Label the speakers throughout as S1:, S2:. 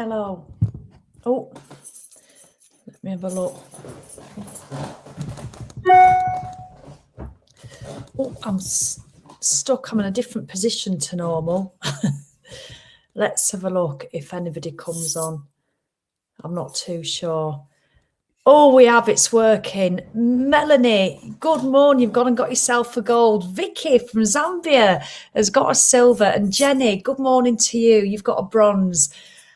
S1: Hello. Oh, let me have a look. Oh, I'm stuck. I'm in a different position to normal. Let's have a look if anybody comes on. I'm not too sure. Oh, we have. It's working. Melanie, good morning. You've gone and got yourself a gold. Vicky from Zambia has got a silver. And Jenny, good morning to you. You've got a bronze.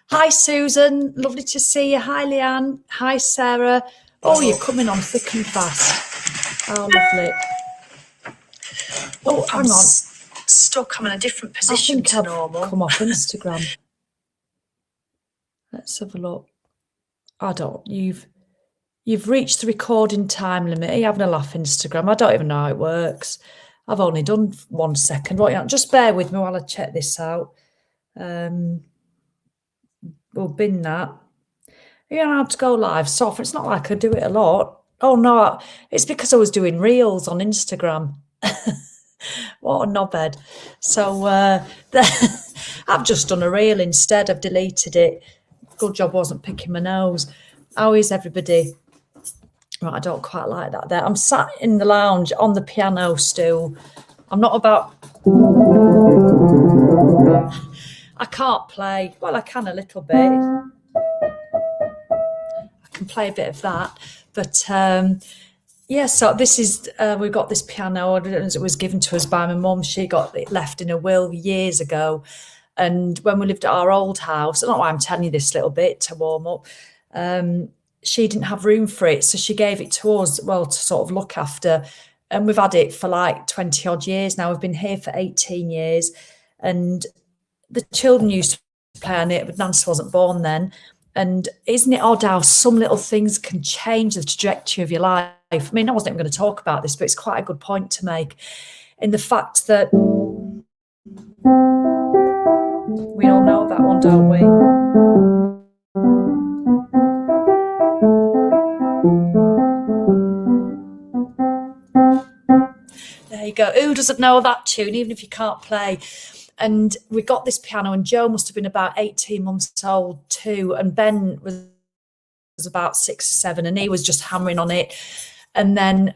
S1: Hi, Susan. Lovely to see you. Hi, Leanne. Hi, Sarah. Oh, you're coming on thick and fast. Oh, lovely. Oh, hang on.
S2: Stuck. I'm in a different position to normal.
S1: Come off Instagram. Let's have a look. I don't. You've reached the recording time limit. Are you having a laugh, Instagram? I don't even know how it works. I've only done 1 second. Just bear with me while I check this out. We'll bin that. You don't have to go live so often. It's not like I do it a lot. Oh, no. It's because I was doing reels on Instagram. What a knobhead. So I've just done a reel instead. I've deleted it. Good job I wasn't picking my nose. How is everybody? Right, I don't quite like that there. I'm sat in the lounge on the piano stool. I'm not about... I can't play. Well, I can a little bit. I can play a bit of that. But, yeah, so this is... we've got this piano. It was given to us by my mum. She got it left in a will years ago. And when we lived at our old house, I don't know why I'm telling you this little bit to warm up, she didn't have room for it. So she gave it to us, well, to sort of look after. And we've had it for like 20 odd years now. We've been here for 18 years. And the children used to play on it, but Nancy wasn't born then. And isn't it odd how some little things can change the trajectory of your life? I mean, I wasn't even going to talk about this, but it's quite a good point to make in the fact that we all know that one, don't we? There you go. Who doesn't know that tune, even if you can't play? And we got this piano, and Joe must have been about 18 months old too, and Ben was about 6 or 7, and he was just hammering on it. And then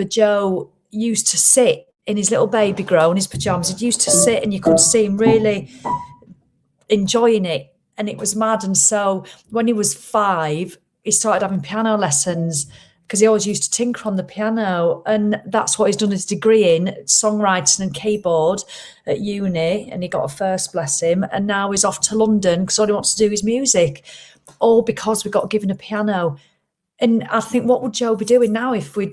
S1: Joe used to sit in his little baby grow in his pajamas. He used to sit, and you could see him really enjoying it, and it was mad. And so when he was 5, he started having piano lessons because he always used to tinker on the piano, and that's what he's done his degree in, songwriting and keyboard at uni, and he got a first, bless him. And now he's off to London because all he wants to do is music, all because we got given a piano. And I think, what would Joe be doing now if we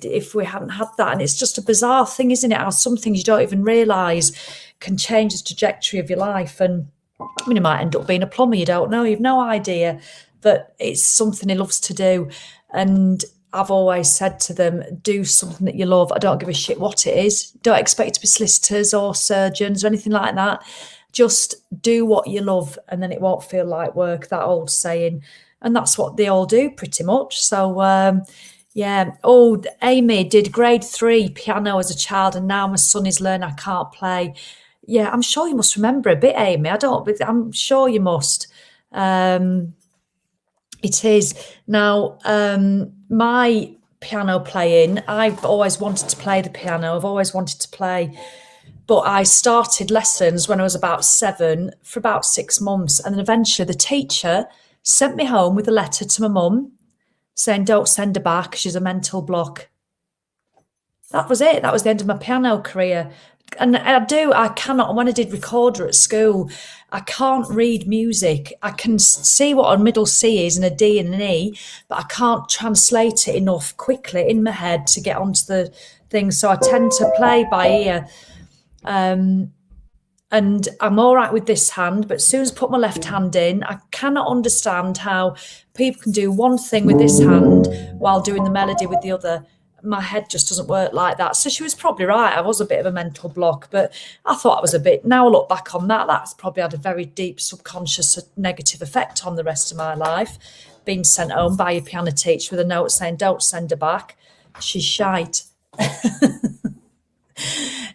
S1: hadn't had that? And it's just a bizarre thing, isn't it? How some things you don't even realise can change the trajectory of your life. And I mean, he might end up being a plumber, you don't know, you've no idea. But it's something he loves to do. And I've always said to them, do something that you love. I don't give a shit what it is. Don't expect it to be solicitors or surgeons or anything like that. Just do what you love, and then it won't feel like work, that old saying. And that's what they all do pretty much. So, yeah. Oh, Amy did grade 3 piano as a child, and now my son is learning. I can't play. Yeah, I'm sure you must remember a bit, Amy. I'm sure you must. It is. Now, my piano playing, I've always wanted to play the piano. I've always wanted to play. But I started lessons when I was about 7 for about 6 months. And then eventually the teacher sent me home with a letter to my mum saying, don't send her back, she's a mental block. That was it. That was the end of my piano career. And I cannot, when I did recorder at school, I can't read music. I can see what a middle C is and a D and an E, but I can't translate it enough quickly in my head to get onto the thing. So I tend to play by ear. And I'm all right with this hand, but as soon as I put my left hand in, I cannot understand how people can do one thing with this hand while doing the melody with the other. My head just doesn't work like that. So she was probably right. I was a bit of a mental block, but I thought I was a bit, now I look back on that, that's probably had a very deep subconscious negative effect on the rest of my life, being sent home by a piano teacher with a note saying, don't send her back, she's shite.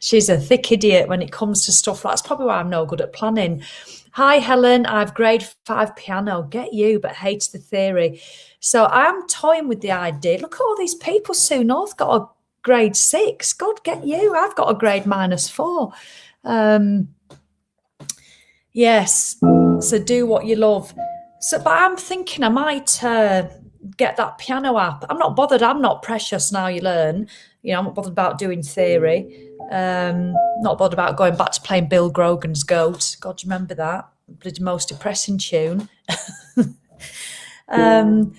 S1: She's a thick idiot when it comes to stuff like that. That's probably why I'm no good at planning. Hi, Helen. I've grade 5 piano. Get you, but hates the theory. So I'm toying with the idea. Look at all these people. Sue North got a grade 6. God, get you. I've got a grade -4. Yes. So do what you love. So, but I'm thinking I might get that piano app. I'm not bothered. I'm not precious now. You learn. You know, I'm not bothered about doing theory. Not bothered about going back to playing Bill Grogan's Goat. God, do you remember that? Bloody most depressing tune. And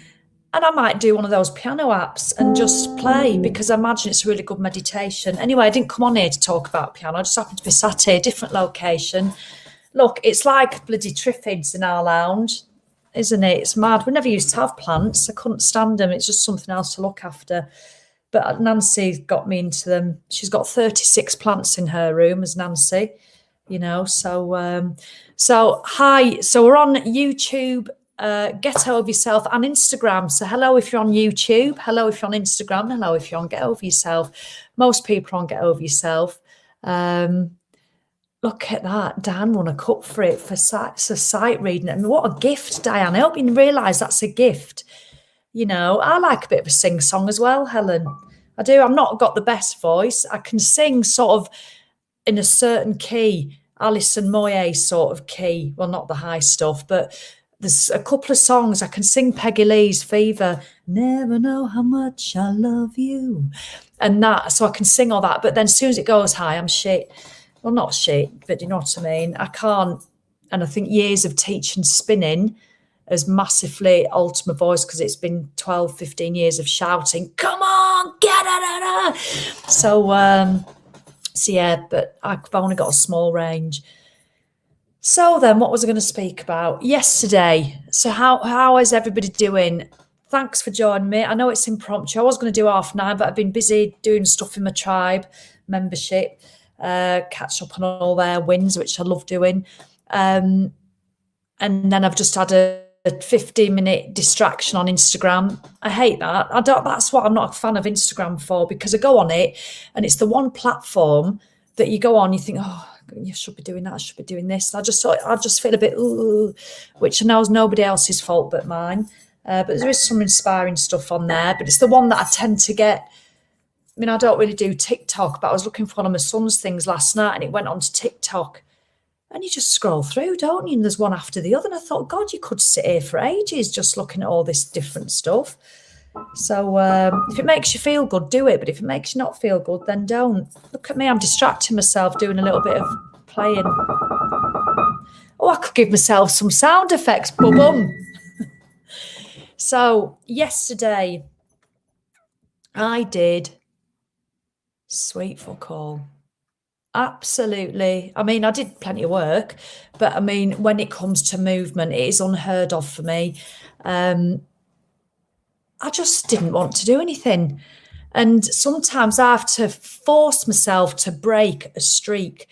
S1: I might do one of those piano apps and just play, because I imagine it's a really good meditation. Anyway, I didn't come on here to talk about piano. I just happened to be sat here, different location. Look, it's like bloody triffids in our lounge, isn't it? It's mad. We never used to have plants. I couldn't stand them. It's just something else to look after. But Nancy got me into them. She's got 36 plants in her room, as Nancy, you know. So hi. So we're on YouTube, Get Over Yourself, and Instagram. So hello if you're on YouTube. Hello if you're on Instagram. Hello if you're on Get Over Yourself. Most people are on Get Over Yourself. Look at that. Dan won a cup for it for sight reading. I mean, what a gift, Diane. I hope you realise that's a gift. You know, I like a bit of a sing-song as well, Helen. I do. I've not got the best voice. I can sing sort of in a certain key, Alison Moyet sort of key. Well, not the high stuff, but there's a couple of songs. I can sing Peggy Lee's Fever. Never know how much I love you. And that, so I can sing all that. But then as soon as it goes high, I'm shit. Well, not shit, but you know what I mean? I can't. And I think years of teaching spinning has massively altered my voice, because it's been 12, 15 years of shouting, come on, get it. So yeah, but I've only got a small range. So then what was I going to speak about? Yesterday. So how is everybody doing? Thanks for joining me. I know it's impromptu. I was going to do 9:30, but I've been busy doing stuff in my tribe membership, catch up on all their wins, which I love doing. And then I've just had a 15-minute distraction on Instagram. I hate that. That's what I'm not a fan of Instagram for, because I go on it and it's the one platform that you go on, you think, oh, you should be doing that, I should be doing this. I just feel a bit, ooh, which I know is nobody else's fault but mine. But there is some inspiring stuff on there, but it's the one that I tend to get. I mean, I don't really do TikTok, but I was looking for one of my son's things last night and it went onto TikTok. And you just scroll through, don't you? And there's one after the other. And I thought, God, you could sit here for ages just looking at all this different stuff. So if it makes you feel good, do it. But if it makes you not feel good, then don't. Look at me. I'm distracting myself doing a little bit of playing. Oh, I could give myself some sound effects. Boom. So yesterday I did sweet fuck all. Absolutely. I mean, I did plenty of work, but I mean, when it comes to movement, it is unheard of for me. I just didn't want to do anything. And sometimes I have to force myself to break a streak.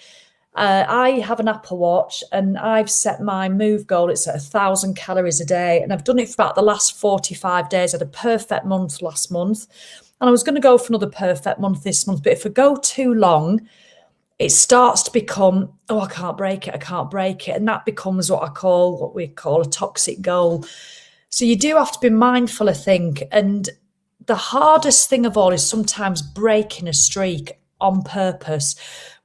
S1: I have an Apple Watch and I've set my move goal. It's at 1,000 calories a day. And I've done it for about the last 45 days. I had a perfect month last month. And I was going to go for another perfect month this month. But if I go too long, it starts to become, oh, I can't break it. And that becomes what we call a toxic goal. So you do have to be mindful, I think. And the hardest thing of all is sometimes breaking a streak on purpose,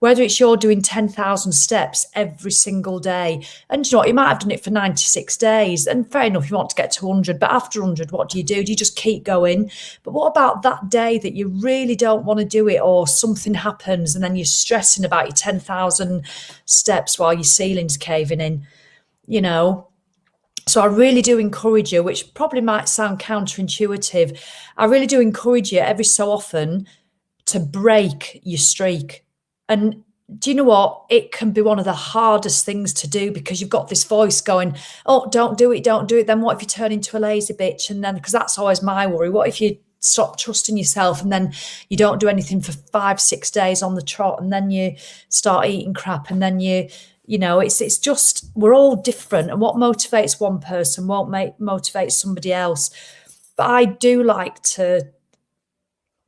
S1: whether it's you're doing 10,000 steps every single day. And you know what, you might have done it for 96 days. And fair enough, you want to get to 100. But after 100, what do? Do you just keep going? But what about that day that you really don't want to do it, or something happens and then you're stressing about your 10,000 steps while your ceiling's caving in, you know? So I really do encourage you, which probably might sound counterintuitive. I really do encourage you every so often to break your streak. And do you know what? It can be one of the hardest things to do, because you've got this voice going, oh, don't do it. Then what if you turn into a lazy bitch? And then, because that's always my worry, what if you stop trusting yourself and then you don't do anything for 5-6 days on the trot, and then you start eating crap, and then you know, it's just, we're all different, and what motivates one person won't motivate somebody else. But I do like to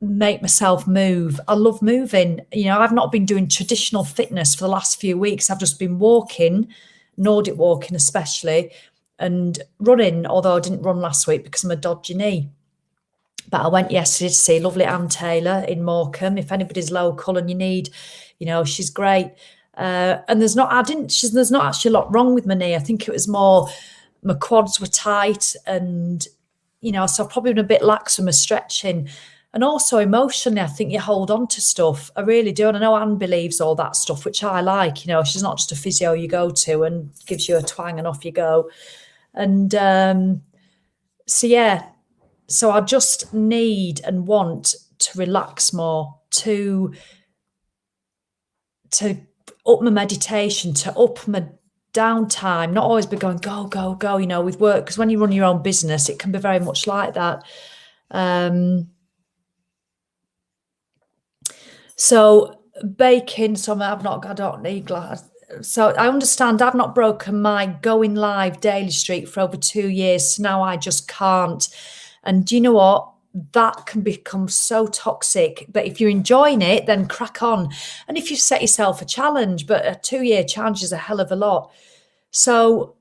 S1: make myself move. I love moving. You know, I've not been doing traditional fitness for the last few weeks. I've just been walking Nordic walking especially, and running, although I didn't run last week because of my dodgy knee. But I went yesterday to see lovely Anne Taylor in Morecambe. If anybody's local and you need, she's great. And there's not actually a lot wrong with my knee. I think it was more my quads were tight, and so I've probably been a bit lax with my stretching. And also emotionally, I think you hold on to stuff. I really do. And I know Anne believes all that stuff, which I like. She's not just a physio you go to and gives you a twang and off you go. And so I just need and want to relax more, to up my meditation, to up my downtime, not always be going, go, go, go, with work. Because when you run your own business, it can be very much like that. So baking, I don't need glass. So I understand I've not broken my going live daily streak for over 2 years. So now I just can't. And do you know what? That can become so toxic. But if you're enjoying it, then crack on. And if you set yourself a challenge, but a 2-year challenge is a hell of a lot. So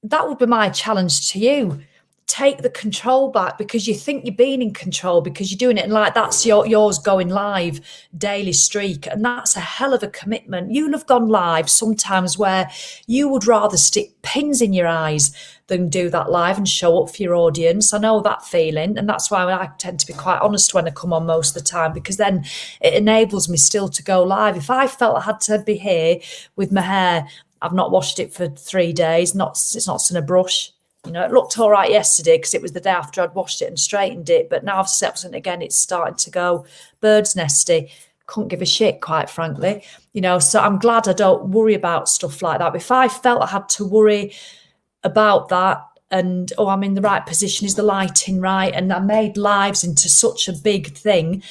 S1: that would be my challenge to you. Take the control back, because you think you're being in control because you're doing it. And like, that's yours going live daily streak. And that's a hell of a commitment. You'll have gone live sometimes where you would rather stick pins in your eyes than do that live and show up for your audience. I know that feeling. And that's why I tend to be quite honest when I come on most of the time, because then it enables me still to go live. If I felt I had to be here with my hair, I've not washed it for 3 days. It's not seen a brush. It looked all right yesterday because it was the day after I'd washed it and straightened it. But now I've set something again, it's starting to go bird's nesty. Couldn't give a shit, quite frankly. So I'm glad I don't worry about stuff like that. But if I felt I had to worry about that and, I'm in the right position, is the lighting right? And I made lives into such a big thing,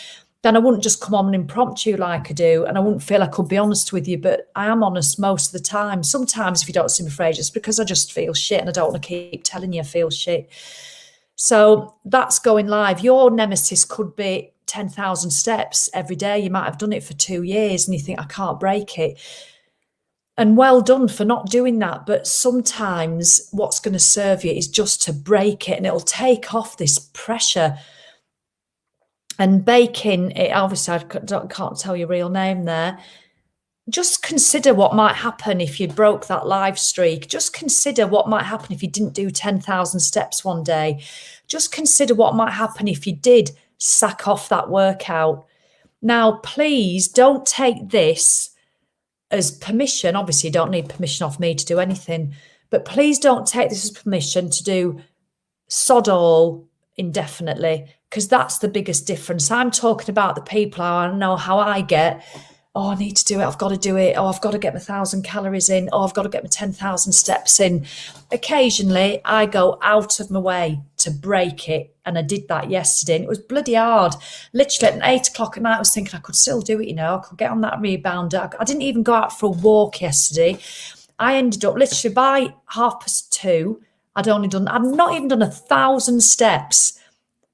S1: then I wouldn't just come on and impromptu like I do, and I wouldn't feel I could be honest with you. But I am honest most of the time. Sometimes if you don't see me for ages, it's because I just feel shit and I don't want to keep telling you I feel shit. So that's going live. Your nemesis could be 10,000 steps every day. You might have done it for 2 years and you think, I can't break it. And well done for not doing that. But sometimes what's going to serve you is just to break it, and it'll take off this pressure. And baking, obviously I can't tell your real name there. Just consider what might happen if you broke that live streak. Just consider what might happen if you didn't do 10,000 steps one day. Just consider what might happen if you did sack off that workout. Now, please don't take this as permission. Obviously, you don't need permission off me to do anything. But please don't take this as permission to do sod all indefinitely, because that's the biggest difference. I'm talking about the people I know how I get. I need to do it. I've got to do it. I've got to get my 1,000 calories in. I've got to get my 10,000 steps in. Occasionally, I go out of my way to break it. And I did that yesterday. And it was bloody hard. Literally at 8 o'clock at night, I was thinking I could still do it. I could get on that rebounder. I didn't even go out for a walk yesterday. I ended up literally by 2:30. I'd not even done 1,000 steps.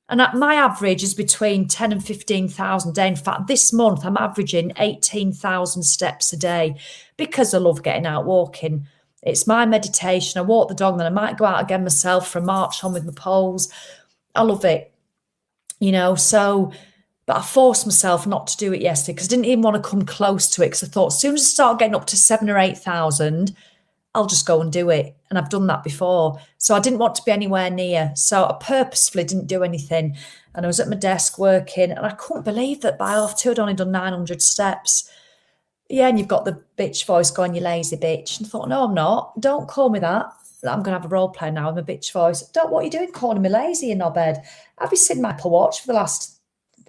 S1: And my average is between 10 and 15,000 a day. In fact, this month I'm averaging 18,000 steps a day because I love getting out walking. It's my meditation. I walk the dog, and then I might go out again myself for a march on with my poles. I love it, but I forced myself not to do it yesterday because I didn't even want to come close to it, because I thought as soon as I start getting up to 7,000 or 8,000, I'll just go and do it. And I've done that before. So I didn't want to be anywhere near. So I purposefully didn't do anything. And I was at my desk working, and I couldn't believe that by 2:30 I'd only done 900 steps. Yeah, and you've got the bitch voice going, you lazy bitch. And I thought, no, I'm not. Don't call me that. I'm going to have a role play now with my bitch voice. What are you doing calling me lazy, you knobhead? I've been sitting my Apple Watch for the last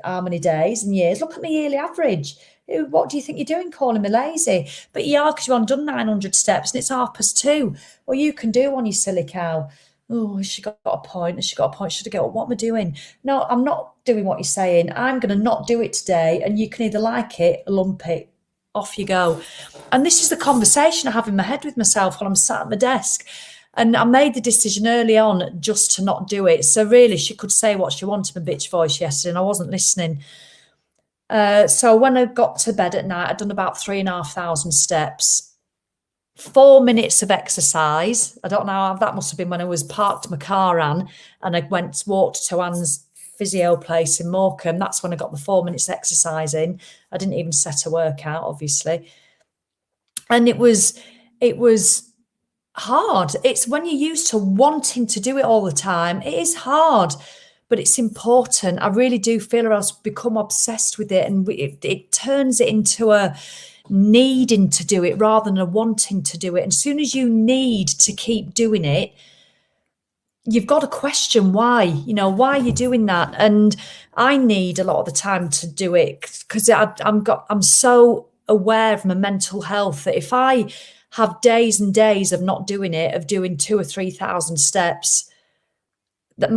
S1: how many days and years. Look at my yearly average. What do you think you're doing calling me lazy? But you are, because you've only done 900 steps and it's 2:30. Well, you can do one, you silly cow. Oh, has she got a point? Has she got a point? Should I go, what am I doing? No, I'm not doing what you're saying. I'm going to not do it today, and you can either like it or lump it. Off you go. And this is the conversation I have in my head with myself while I'm sat at my desk. And I made the decision early on just to not do it. So really, she could say what she wanted, my bitch voice yesterday, and I wasn't listening. So when I got to bed at night, I'd done about 3,500 steps. 4 minutes of exercise. I don't know, that must have been when I was parked my car and I walked to Anne's physio place in Morecambe. That's when I got the 4 minutes exercise in. I didn't even set a workout, obviously. And it was hard. It's when you're used to wanting to do it all the time, it is hard, but it's important. I really do feel I've become obsessed with it, and it turns it into a needing to do it rather than a wanting to do it. And as soon as you need to keep doing it, you've got to question why, why you're doing that. And I need a lot of the time to do it because I'm so aware of my mental health that if I have days and days of not doing it, of doing 2,000 or 3,000 steps, that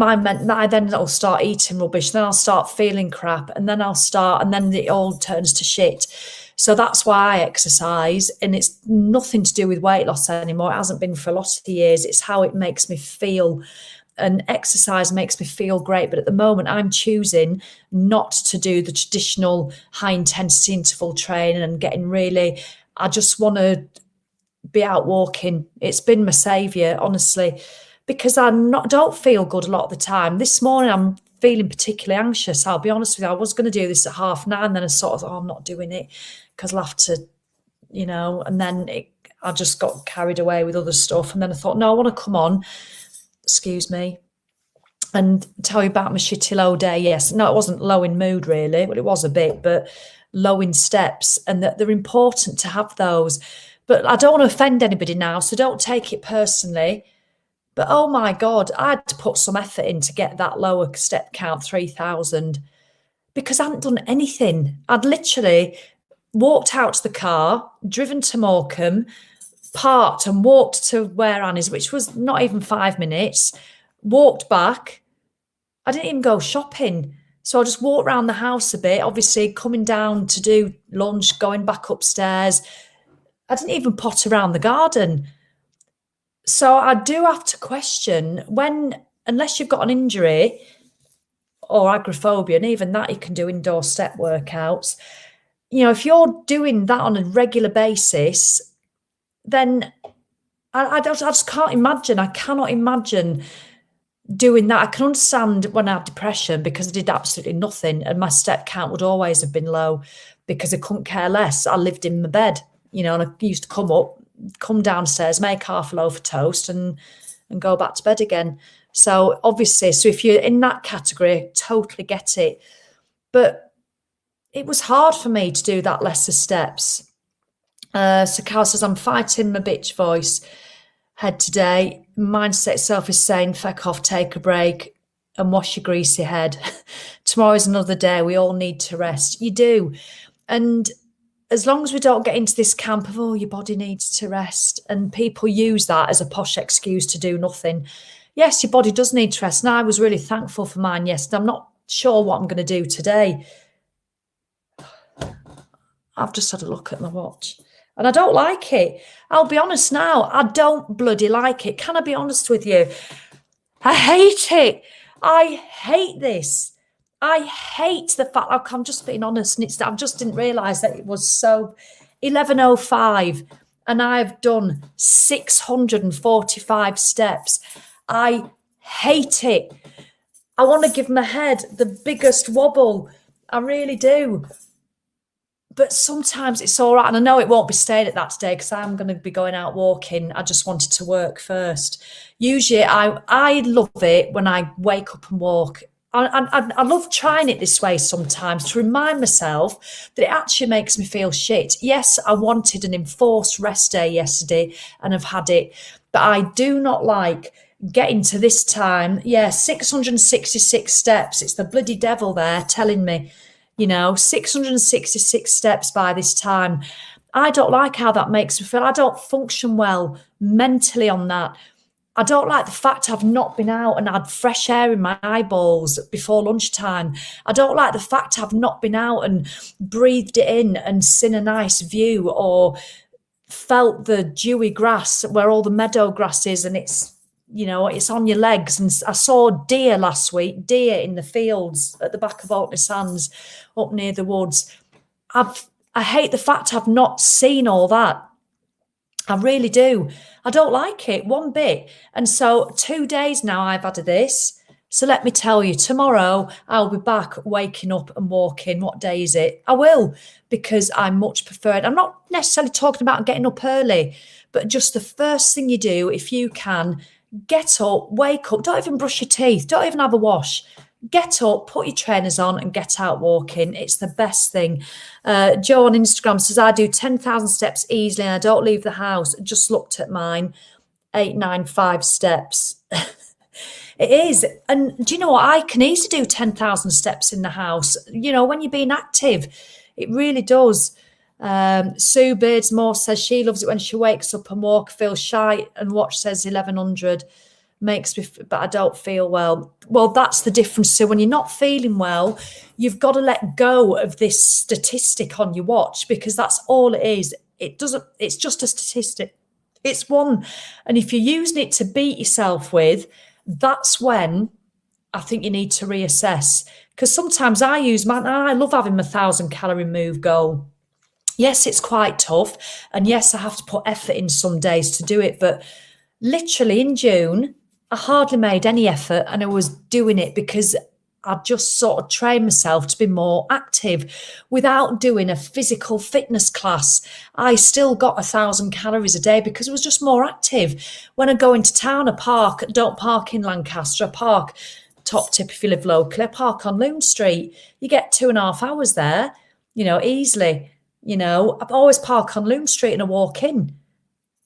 S1: then I'll start eating rubbish, then I'll start feeling crap, and then it all turns to shit. So that's why I exercise, and it's nothing to do with weight loss anymore. It hasn't been for a lot of the years. It's how it makes me feel, and exercise makes me feel great. But at the moment, I'm choosing not to do the traditional high intensity interval training and I just want to be out walking. It's been my saviour, honestly, because I don't feel good a lot of the time. This morning, I'm feeling particularly anxious. I'll be honest with you. I was going to do this at 9:30, then I sort of thought, I'm not doing it because I'll have to, and then I just got carried away with other stuff. And then I thought, no, I want to come on, excuse me, and tell you about my shitty low day. Yes, no, it wasn't low in mood really. Well, it was a bit, but low in steps, and that they're important to have those. But I don't want to offend anybody now, so don't take it personally. But oh my God, I had to put some effort in to get that lower step count, 3,000, because I hadn't done anything. I'd literally walked out to the car, driven to Morecambe, parked and walked to where Anne is, which was not even 5 minutes, walked back. I didn't even go shopping. So I just walked around the house a bit, obviously coming down to do lunch, going back upstairs. I didn't even pot around the garden. So I do have to question unless you've got an injury or agoraphobia, and even that you can do indoor step workouts. If you're doing that on a regular basis, then I just can't imagine. I cannot imagine doing that. I can understand when I have depression because I did absolutely nothing and my step count would always have been low because I couldn't care less. I lived in my bed, and I used to come downstairs, make half a loaf of toast and go back to bed again. So obviously, if you're in that category, totally get it. But it was hard for me to do that lesser steps. So Carl says, I'm fighting my bitch voice head today. Mindset itself is saying, feck off, take a break and wash your greasy head. Tomorrow's another day. We all need to rest. You do. And as long as we don't get into this camp of, your body needs to rest, and people use that as a posh excuse to do nothing. Yes, your body does need to rest. And I was really thankful for mine yesterday. I'm not sure what I'm going to do today. I've just had a look at my watch and I don't like it. I'll be honest now, I don't bloody like it. Can I be honest with you? I hate it. I hate this. I hate the fact, I'm just being honest, and I just didn't realise that it was so 11:05 and I've done 645 steps. I hate it. I want to give my head the biggest wobble. I really do. But sometimes it's all right. And I know it won't be staying at that today because I'm going to be going out walking. I just wanted to work first. Usually I love it when I wake up and walk. I love trying it this way sometimes to remind myself that it actually makes me feel shit. Yes, I wanted an enforced rest day yesterday and I've had it. But I do not like getting to this time. 666 steps. It's the bloody devil there telling me, 666 steps by this time. I don't like how that makes me feel. I don't function well mentally on that. I don't like the fact I've not been out and had fresh air in my eyeballs before lunchtime. I don't like the fact I've not been out and breathed it in and seen a nice view or felt the dewy grass where all the meadow grass is and it's on your legs. And I saw deer last week, deer in the fields at the back of Alton Sands up near the woods. I hate the fact I've not seen all that. I really do. I don't like it one bit. And so 2 days now I've had of this. So let me tell you, tomorrow I'll be back waking up and walking. What day is it? I will, because I much prefer it. I'm not necessarily talking about getting up early, but just the first thing you do, if you can, get up, wake up, don't even brush your teeth, don't even have a wash. Get up, put your trainers on and get out walking. It's the best thing. Joe on Instagram says, I do 10,000 steps easily and I don't leave the house. Just looked at mine, 895 steps. It is. And do you know what? I can easily do 10,000 steps in the house. You know, when you're being active, it really does. Sue Beardsmore says she loves it when she wakes up and walk, feels shy, and Watch says 1100 makes me, but I don't feel well. Well, that's the difference. So when you're not feeling well, you've got to let go of this statistic on your watch, because that's all it is. It's just a statistic. It's one. And if you're using it to beat yourself with, that's when I think you need to reassess. Because sometimes I love having my 1,000-calorie move goal. Yes, it's quite tough. And yes, I have to put effort in some days to do it. But literally in June, I hardly made any effort, and I was doing it because I just sort of trained myself to be more active without doing a physical fitness class. I still got 1,000 calories a day because I was just more active. When I go into town, don't park in Lancaster, I park, top tip if you live locally, I park on Loon Street. You get 2.5 hours there, easily. I always park on Loon Street and I walk in.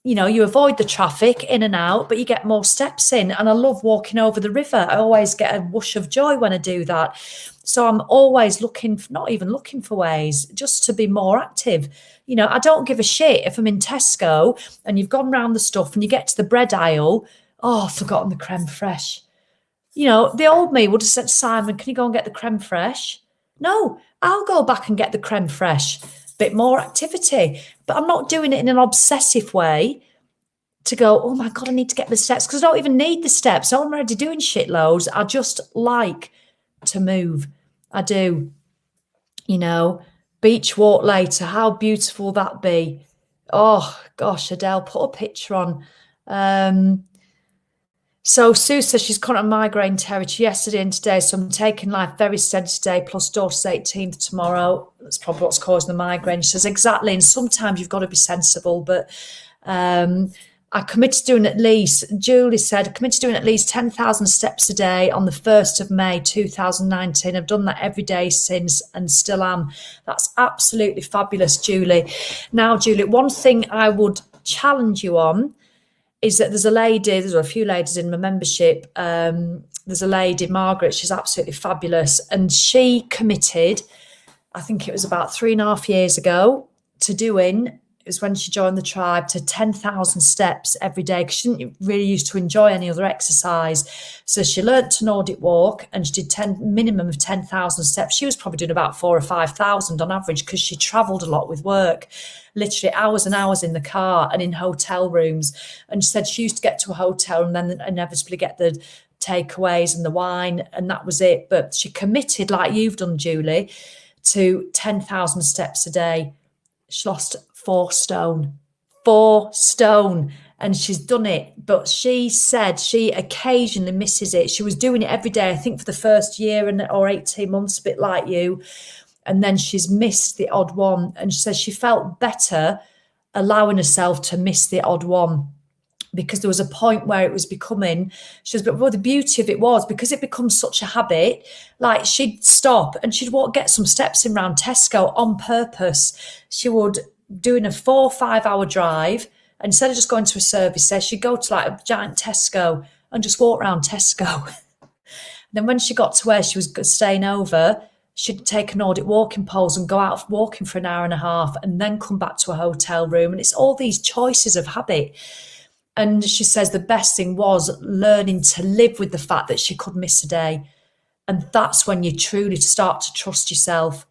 S1: You avoid the traffic in and out, but you get more steps in. And I love walking over the river. I always get a whoosh of joy when I do that. So I'm always not even looking for ways just to be more active. I don't give a shit if I'm in Tesco and you've gone round the stuff and you get to the bread aisle. Oh, I've forgotten the creme fraiche. The old me would have said, Simon, can you go and get the creme fraiche? No, I'll go back and get the creme fraiche. Bit more activity, but I'm not doing it in an obsessive way to go, oh my God, I need to get the steps, because I don't even need the steps. I'm already doing shitloads. I just like to move. I do. Beach walk later. How beautiful will that be? Oh gosh, Adele, put a picture on. So Sue says she's got a migraine territory yesterday and today, so I'm taking life very steady today, plus daughter's 18th tomorrow. That's probably what's causing the migraine. She says, exactly, and sometimes you've got to be sensible, but I committed to doing Julie said, I committed to doing at least 10,000 steps a day on the 1st of May 2019. I've done that every day since and still am. That's absolutely fabulous, Julie. Now, Julie, one thing I would challenge you on is that there's a few ladies in my membership. There's a lady, Margaret, she's absolutely fabulous. And she committed, I think it was about 3.5 years ago, it was when she joined the tribe, to 10,000 steps every day, because she didn't really used to enjoy any other exercise. So she learnt to Nordic walk and she did minimum of 10,000 steps. She was probably doing about 4,000 or 5,000 on average, because she travelled a lot with work, literally hours and hours in the car and in hotel rooms. And she said she used to get to a hotel and then inevitably get the takeaways and the wine, and that was it. But she committed, like you've done, Julie, to 10,000 steps a day. She lost 4 stone, and she's done it. But she said she occasionally misses it. She was doing it every day, I think, for the first year or 18 months, a bit like you. And then she's missed the odd one. And she says she felt better allowing herself to miss the odd one, because there was a point where it was becoming, but the beauty of it was, because it becomes such a habit, like she'd stop and she'd get some steps in round Tesco on purpose. She would, doing a 4 or 5 hour drive, and instead of just going to a service station, she'd go to like a giant Tesco and just walk around Tesco. Then when she got to where she was staying over, she'd take Nordic walking poles and go out walking for 1.5 hours and then come back to a hotel room. And it's all these choices of habit. And she says the best thing was learning to live with the fact that she could miss a day. And that's when you truly start to trust yourself.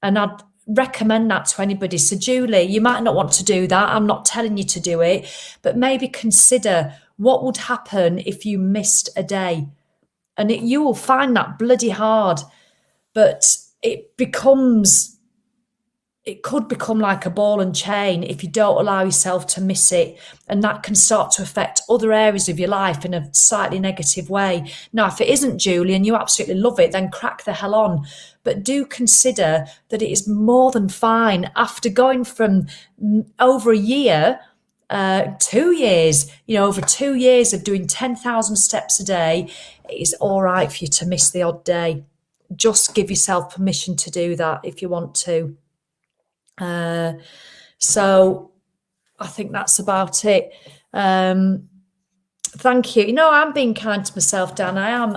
S1: And I'd recommend that to anybody. So Julie, you might not want to do that. I'm not telling you to do it, but maybe consider what would happen if you missed a day. And you will find that bloody hard, but it becomes it could become like a ball and chain if you don't allow yourself to miss it. And that can start to affect other areas of your life in a slightly negative way. Now, if it isn't, Julie, and you absolutely love it, then crack the hell on. But do consider that it is more than fine after going from over a year, 2 years, over 2 years of doing 10,000 steps a day. It is all right for you to miss the odd day. Just give yourself permission to do that if you want to. So I think that's about it. Thank you. I'm being kind to myself, Dan. I am.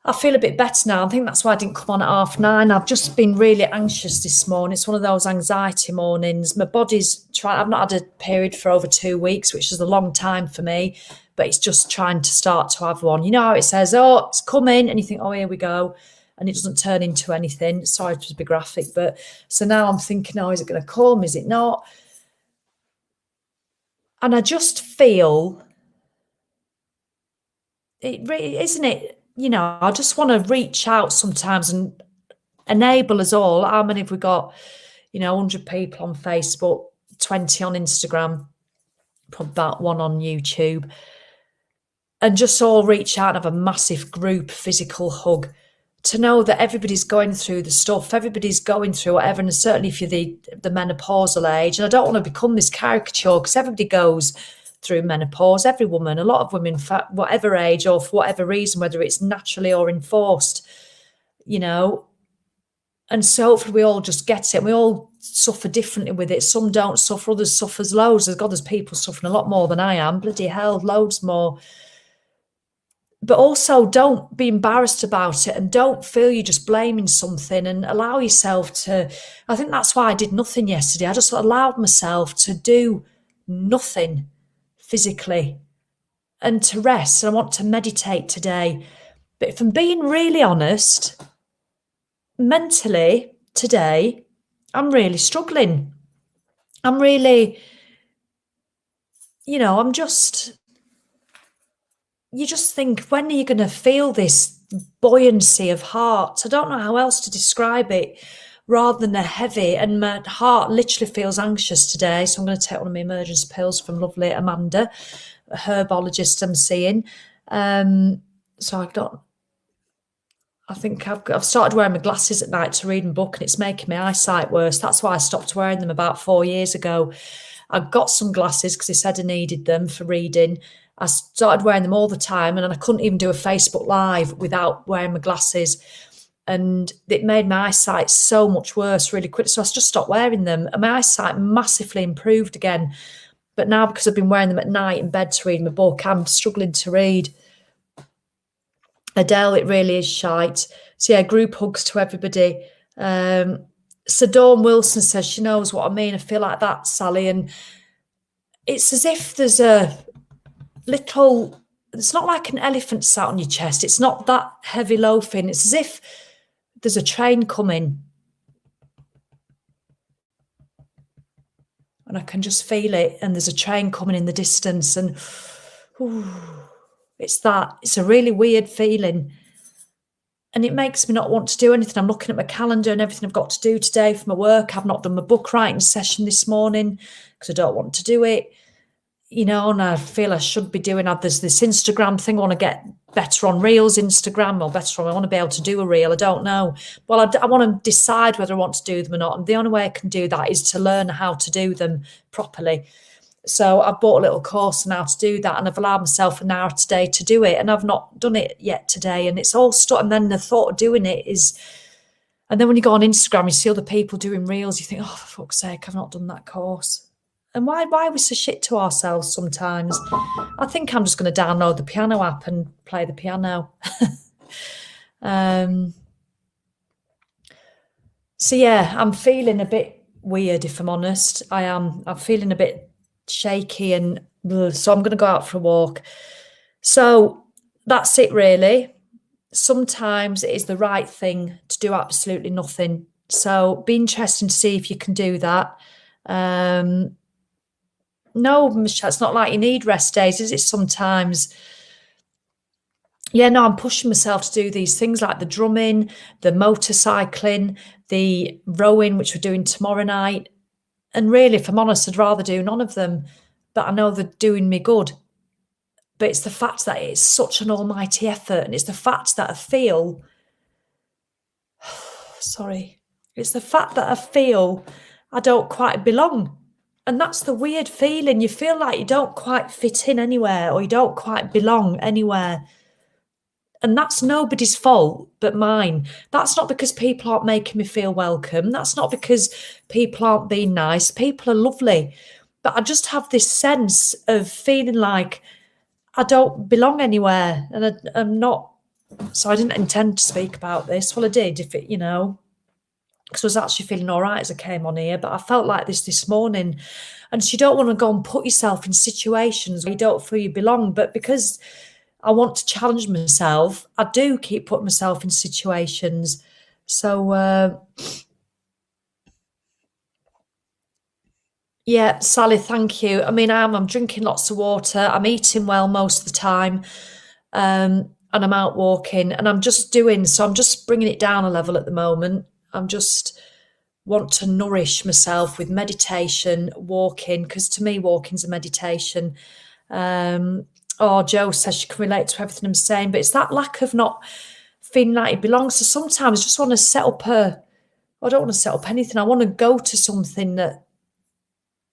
S1: I feel a bit better now. I think that's why I didn't come on at 9:30. I've just been really anxious this morning. It's one of those anxiety mornings. My body's trying. I've not had a period for over 2 weeks, which is a long time for me, but it's just trying to start to have one. You know how it says, oh, it's coming, and you think, oh, here we go. And it doesn't turn into anything. Sorry to be graphic, but so now I'm thinking, oh, is it going to come? Is it not? And I just feel it really, isn't it? I just want to reach out sometimes and enable us all. How many have we got? 100 people on Facebook, 20 on Instagram, probably about 1 on YouTube. And just all reach out and have a massive group physical hug to know that everybody's going through the stuff, everybody's going through whatever, and certainly if you're the menopausal age, and I don't want to become this caricature because everybody goes through menopause, every woman, a lot of women, whatever age or for whatever reason, whether it's naturally or enforced, and so hopefully we all just get it. We all suffer differently with it. Some don't suffer, others suffers loads. There's people suffering a lot more than I am, bloody hell, loads more. But also don't be embarrassed about it and don't feel you're just blaming something, and allow yourself to, I think that's why I did nothing yesterday. I just allowed myself to do nothing physically and to rest. And I want to meditate today. But if I'm being really honest, mentally today, I'm really struggling. I'm really, I'm just... You just think, when are you going to feel this buoyancy of heart? I don't know how else to describe it rather than a heavy, and my heart literally feels anxious today. So I'm going to take one of my emergency pills from lovely Amanda, a herbologist I'm seeing. So I think I've started wearing my glasses at night to read my book, and it's making my eyesight worse. That's why I stopped wearing them about 4 years ago. I got some glasses because they said I needed them for reading. I started wearing them all the time, and I couldn't even do a Facebook Live without wearing my glasses. And it made my eyesight so much worse really quick. So I just stopped wearing them, and my eyesight massively improved again. But now, because I've been wearing them at night in bed to read my book, I'm struggling to read. Adele, it really is shite. So yeah, group hugs to everybody. So Dawn Wilson says she knows what I mean. I feel like that, Sally. And it's as if there's a little, it's not like an elephant sat on your chest. It's not that heavy loafing. It's as if there's a train coming. And I can just feel it. And there's a train coming in the distance. And it's a really weird feeling. And it makes me not want to do anything. I'm looking at my calendar and everything I've got to do today for my work. I've not done my book writing session this morning because I don't want to do it. And I feel I should be doing it. There's this Instagram thing. I want to get better on Reels Instagram, or I want to be able to do a reel. I don't know. Well, I want to decide whether I want to do them or not. And the only way I can do that is to learn how to do them properly. So I bought a little course on how to do that, and I've allowed myself an hour today to do it, and I've not done it yet today. And it's all stuck. And then the thought of doing it is, and then when you go on Instagram, you see other people doing reels, you think, oh, for fuck's sake, I've not done that course. And why are we so shit to ourselves sometimes? I think I'm just going to download the piano app and play the piano. So yeah, I'm feeling a bit weird, if I'm honest. I am. I'm feeling a bit shaky, and so I'm going to go out for a walk. So that's it, really. Sometimes it is the right thing to do absolutely nothing. So be interesting to see if you can do that. No, Michelle, it's not like you need rest days, is it? Sometimes. Yeah, no, I'm pushing myself to do these things like the drumming, the motorcycling, the rowing, which we're doing tomorrow night. And really, if I'm honest, I'd rather do none of them, but I know they're doing me good. But it's the fact that it's such an almighty effort, and it's the fact that I feel, it's the fact that I feel I don't quite belong. And that's the weird feeling. You feel like you don't quite fit in anywhere, or you don't quite belong anywhere. And that's nobody's fault but mine. That's not because people aren't making me feel welcome. That's not because people aren't being nice. People are lovely. But I just have this sense of feeling like I don't belong anywhere. And I'm not. So I didn't intend to speak about this. Well, I did, because I was actually feeling all right as I came on here. But I felt like this morning. And so you don't want to go and put yourself in situations where you don't feel you belong. But because I want to challenge myself, I do keep putting myself in situations. So, yeah, Sally, thank you. I mean, I'm drinking lots of water. I'm eating well most of the time. And I'm out walking, and I'm just bringing it down a level at the moment. I'm just want to nourish myself with meditation, walking, because to me, walking's a meditation. Jo says she can relate to everything I'm saying, but it's that lack of not feeling like it belongs. So sometimes I just want to set up I don't want to set up anything. I want to go to something that,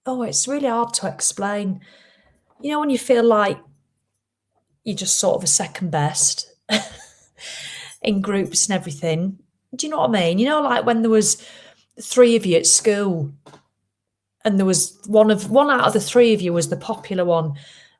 S1: it's really hard to explain. You know, when you feel like you're just sort of a second best in groups and everything. Do you know what I mean? You know, like when there was 3 of you at school, and there was one out of the 3 of you was the popular one,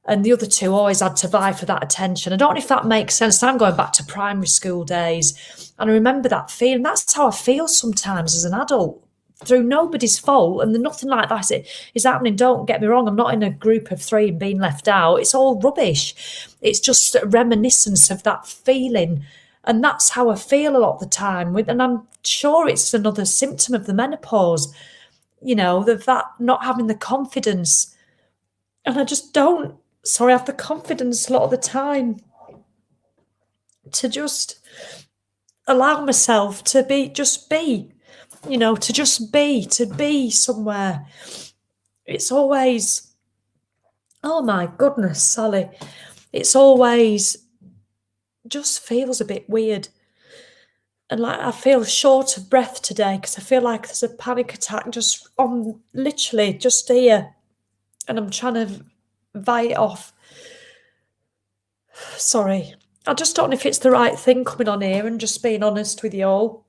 S1: and the other 2 always had to vie for that attention. I don't know if that makes sense. I'm going back to primary school days, and I remember that feeling. That's how I feel sometimes as an adult, through nobody's fault, and nothing like that is happening. Don't get me wrong, I'm not in a group of 3 and being left out. It's all rubbish. It's just a reminiscence of that feeling, and that's how I feel a lot of the time. And I'm sure it's another symptom of the menopause, that not having the confidence. And I just don't have the confidence a lot of the time to just allow myself to be to be somewhere. It's always, oh my goodness, Sally, it's always just feels a bit weird. And like I feel short of breath today because I feel like there's a panic attack just on literally just here, and I'm trying to vie it off. Sorry, I just don't know if it's the right thing coming on here and just being honest with you all.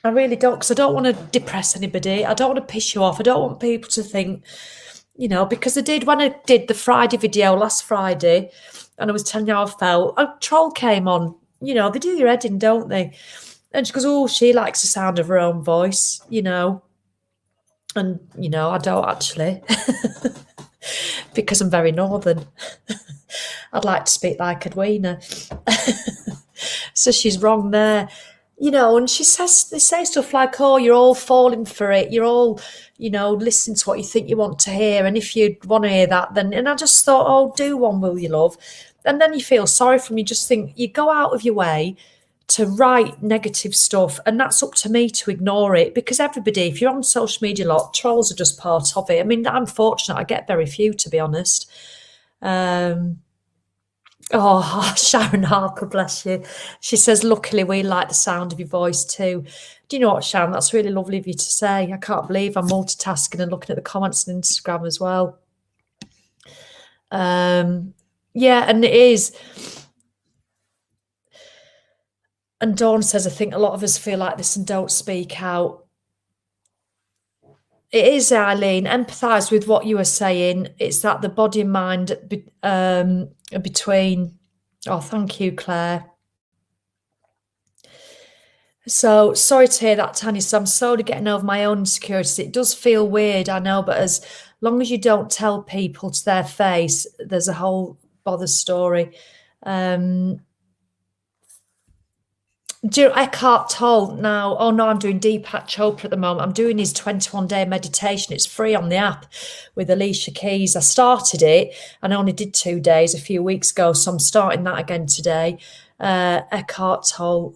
S1: I really don't, because I don't want to depress anybody. I don't want to piss you off. I don't want people to think, because when I did the Friday video last Friday and I was telling you how I felt, a troll came on. They do your head in, don't they? And she goes, she likes the sound of her own voice, And, I don't actually, because I'm very northern. I'd like to speak like Edwina. So she's wrong there. And they say stuff like, you're all falling for it. You're all, listening to what you think you want to hear. And if you want to hear that, then, and I just thought, do one, will you, love? And then you feel sorry for me. Just think, you go out of your way to write negative stuff, and that's up to me to ignore it, because everybody, if you're on social media a lot, trolls are just part of it. I mean, I'm fortunate. I get very few, to be honest. Sharon Harker, bless you. She says, luckily we like the sound of your voice too. Do you know what, Sharon? That's really lovely of you to say. I can't believe I'm multitasking and looking at the comments on Instagram as well. Yeah, and it is. And Dawn says, I think a lot of us feel like this and don't speak out. It is, Eileen. Empathise with what you were saying. It's that the body and mind between. Oh, thank you, Claire. So sorry to hear that, Tanya. So I'm slowly getting over my own insecurities. It does feel weird, I know, but as long as you don't tell people to their face, there's a whole bother story. Do Eckhart Tolle now? Oh no, I'm doing Deepak Chopra at the moment. I'm doing his 21-day meditation. It's free on the app with Alicia Keys. I started it and I only did 2 days a few weeks ago, so I'm starting that again today. Eckhart Tolle.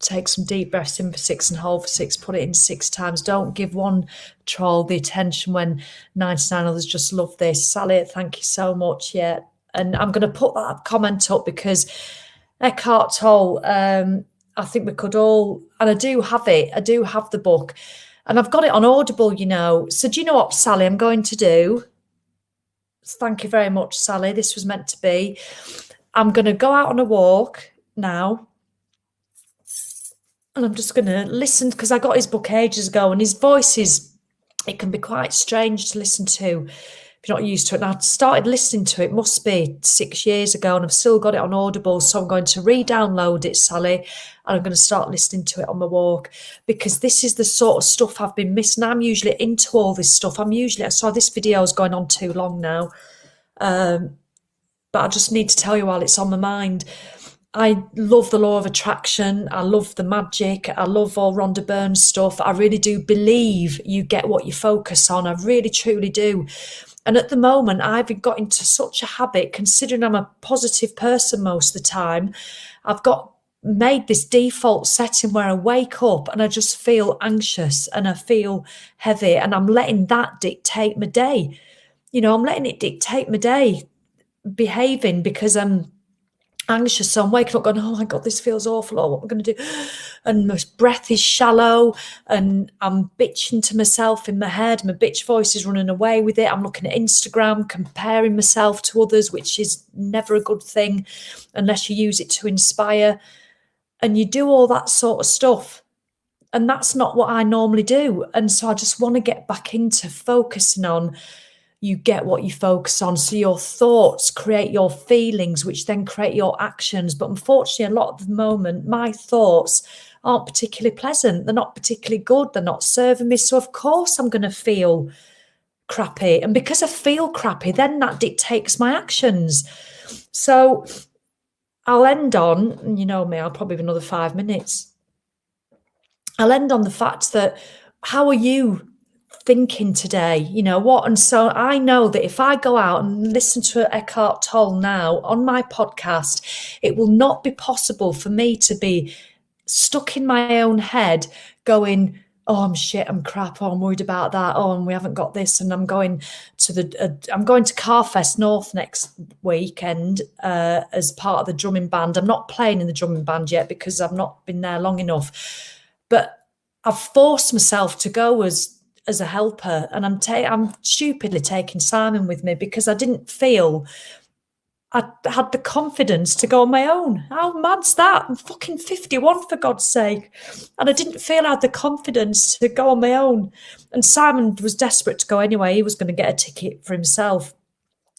S1: take some deep breaths in for 6 and hold for 6, put it in 6 times. Don't give one troll the attention when 99 others just love this. Sally, thank you so much. Yeah. And I'm going to put that comment up because Eckhart Tolle, I think we could all, and I do have it. I do have the book and I've got it on Audible, you know. So do you know what, Sally, I'm going to do? Thank you very much, Sally. This was meant to be. I'm going to go out on a walk now. And I'm just going to listen because I got his book ages ago and his voice it can be quite strange to listen to if you're not used to it. And I started listening to it, must be 6 years ago, and I've still got it on Audible. So I'm going to re-download it, Sally, and I'm going to start listening to it on my walk because this is the sort of stuff I've been missing. I'm usually into all this stuff. I saw this video is going on too long now. But I just need to tell you while it's on my mind. I love the law of attraction. I love the magic. I love all Rhonda Byrne stuff. I really do believe you get what you focus on. I really, truly do. And at the moment, I've got into such a habit, considering I'm a positive person most of the time, I've made this default setting where I wake up and I just feel anxious and I feel heavy and I'm letting that dictate my day. You know, I'm letting it dictate my day, behaving because I'm anxious. So I'm waking up going, oh my God, this feels awful. Oh, what am I going to do? And my breath is shallow and I'm bitching to myself in my head. My bitch voice is running away with it. I'm looking at Instagram, comparing myself to others, which is never a good thing unless you use it to inspire. And you do all that sort of stuff. And that's not what I normally do. And so I just want to get back into focusing on you get what you focus on. So your thoughts create your feelings, which then create your actions. But unfortunately, a lot of the moment, my thoughts aren't particularly pleasant. They're not particularly good. They're not serving me. So of course I'm going to feel crappy. And because I feel crappy, then that dictates my actions. So I'll end on, you know me, I'll probably have another 5 minutes. I'll end on the fact that how are you thinking today, you know what? And so I know that if I go out and listen to Eckhart Tolle now on my podcast, it will not be possible for me to be stuck in my own head going, oh, I'm shit, I'm crap, oh, I'm worried about that, oh, and we haven't got this, and I'm going to Carfest North next weekend as part of the drumming band. I'm not playing in the drumming band yet because I've not been there long enough, but I've forced myself to go as a helper, and I'm stupidly taking Simon with me because I didn't feel I had the confidence to go on my own. How mad's that? I'm fucking 51 for God's sake, and I didn't feel I had the confidence to go on my own. And Simon was desperate to go anyway. He was going to get a ticket for himself,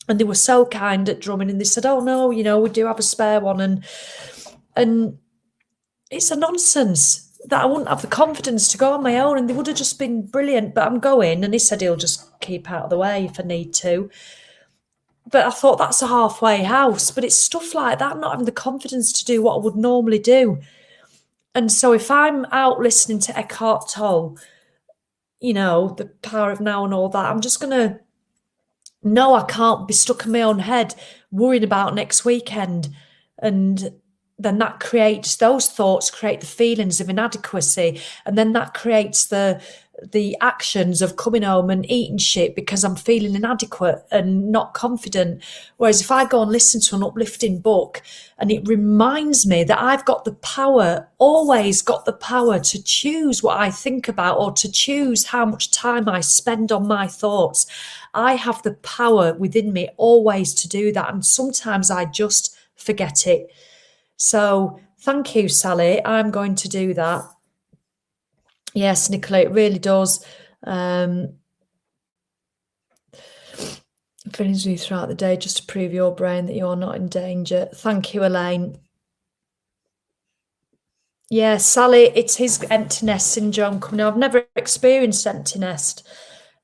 S1: and they were so kind at drumming, and they said, "Oh no, you know, we do have a spare one," and it's a nonsense that I wouldn't have the confidence to go on my own, and they would have just been brilliant. But I'm going, and he said he'll just keep out of the way if I need to. But I thought that's a halfway house. But it's stuff like that, not having the confidence to do what I would normally do. And so if I'm out listening to Eckhart Tolle, you know, the power of now and all that, I'm just going to know I can't be stuck in my own head worrying about next weekend. And then that creates, those thoughts create the feelings of inadequacy, and then that creates the actions of coming home and eating shit because I'm feeling inadequate and not confident. Whereas if I go and listen to an uplifting book and it reminds me that I've got the power, always got the power to choose what I think about or to choose how much time I spend on my thoughts. I have the power within me always to do that, and sometimes I just forget it. So thank you, Sally. I'm going to do that. Yes, Nicola, it really does. Feelings you throughout the day just to prove your brain that you're not in danger. Thank you, Elaine. Yeah, Sally, it's his empty nest syndrome coming on. I've never experienced empty nest.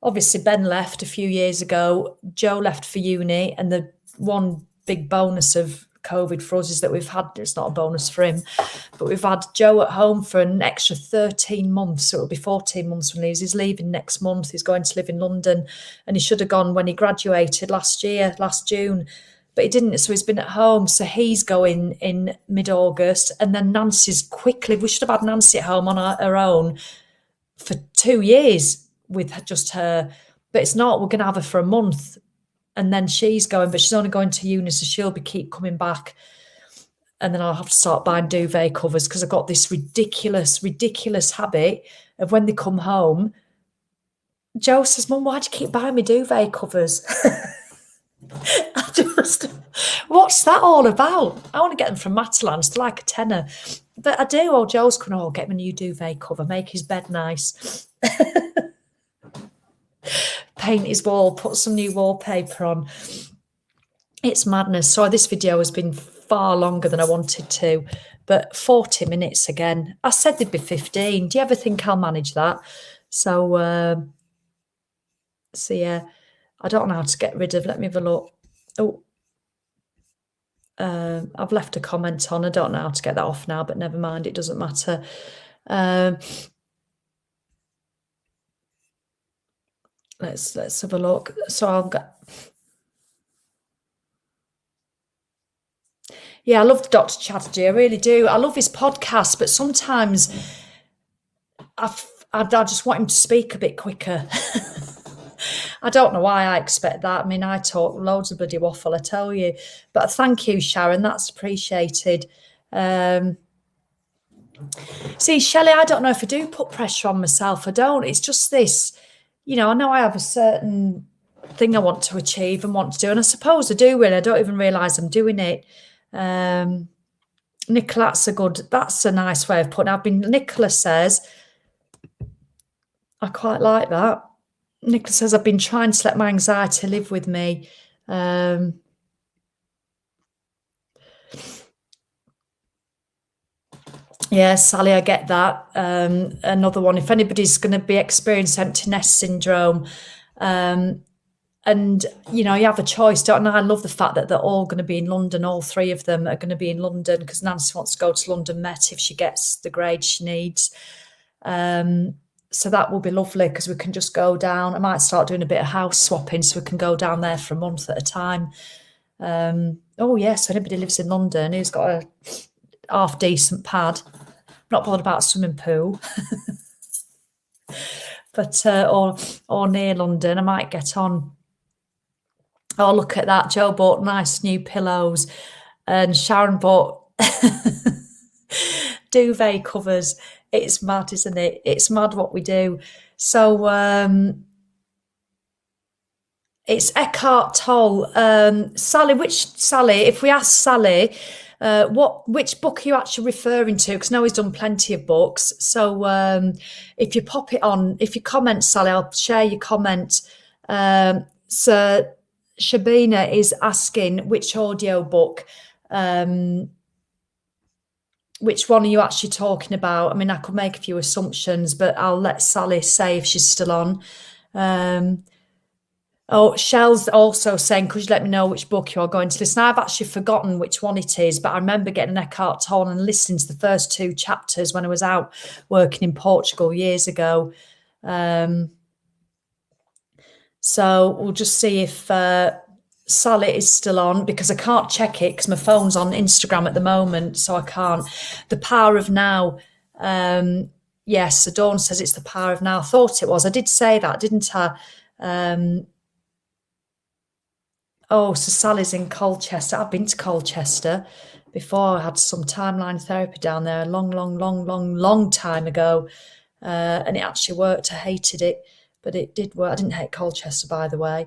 S1: Obviously, Ben left a few years ago. Joe left for uni, and the one big bonus of COVID for us is that we've had, it's not a bonus for him, but we've had Joe at home for an extra 13 months. So it'll be 14 months when he leaves. He's leaving next month. He's going to live in London, and he should have gone when he graduated last June. but he didn't. So he's been at home. So he's going in mid-August. And then Nancy's quickly, we should have had Nancy at home on her own for 2 years with just her. But it's not. We're going to have her for a month. And then she's going, but she's only going to uni, so she'll keep coming back. And then I'll have to start buying duvet covers because I've got this ridiculous habit of when they come home, Joe says, Mum, why do you keep buying me duvet covers? What's that all about? I want to get them from Matalan's. They're like a tenner. But I do. Old Joe's going, get me a new duvet cover, make his bed nice. Paint his wall, put some new wallpaper on. It's madness. So this video has been far longer than I wanted to, but 40 minutes again. I said there'd be 15. Do you ever think I'll manage that? So yeah, I don't know how to get rid of. Let me have a look. I've left a comment on. I don't know how to get that off now, but never mind. It doesn't matter. Let's have a look. So I'll get. Yeah, I love Dr. Chatterjee. I really do. I love his podcast, but sometimes I just want him to speak a bit quicker. I don't know why I expect that. I mean, I talk loads of bloody waffle, I tell you. But thank you, Sharon. That's appreciated. See, Shelley, I don't know if I do put pressure on myself. I don't. It's just this, I know I have a certain thing I want to achieve and want to do. And I suppose I do really. I don't even realise I'm doing it. Nicola, that's a nice way of putting it. Nicola says, I quite like that. Nicola says, I've been trying to let my anxiety live with me. Yeah, Sally, I get that. Another one, if anybody's going to be experiencing empty nest syndrome, and, you have a choice, don't you? I love the fact that they're all going to be in London. All three of them are going to be in London because Nancy wants to go to London Met if she gets the grade she needs. So that will be lovely because we can just go down. I might start doing a bit of house swapping so we can go down there for a month at a time. Yes, anybody lives in London who's got a half-decent pad. Not bothered about a swimming pool. But, or near London, I might get on. Oh, look at that. Joe bought nice new pillows and Sharon bought duvet covers. It's mad, isn't it? It's mad what we do. So it's Eckhart Tolle. Sally, if we ask Sally, which book are you actually referring to? Because I know he's done plenty of books. So if you pop it on, if you comment, Sally, I'll share your comment. So Shabina is asking which audio book, which one are you actually talking about? I mean, I could make a few assumptions, but I'll let Sally say if she's still on. Shell's also saying, could you let me know which book you're going to listen? I've actually forgotten which one it is, but I remember getting Eckhart Tolle and listening to the first 2 chapters when I was out working in Portugal years ago. So we'll just see if Sally is still on because I can't check it because my phone's on Instagram at the moment, so I can't. The Power of Now. Yes, so Dawn says it's The Power of Now. I thought it was. I did say that, didn't I? So Sally's in Colchester. I've been to Colchester before. I had some timeline therapy down there a long time ago. And it actually worked. I hated it, but it did work. I didn't hate Colchester, by the way.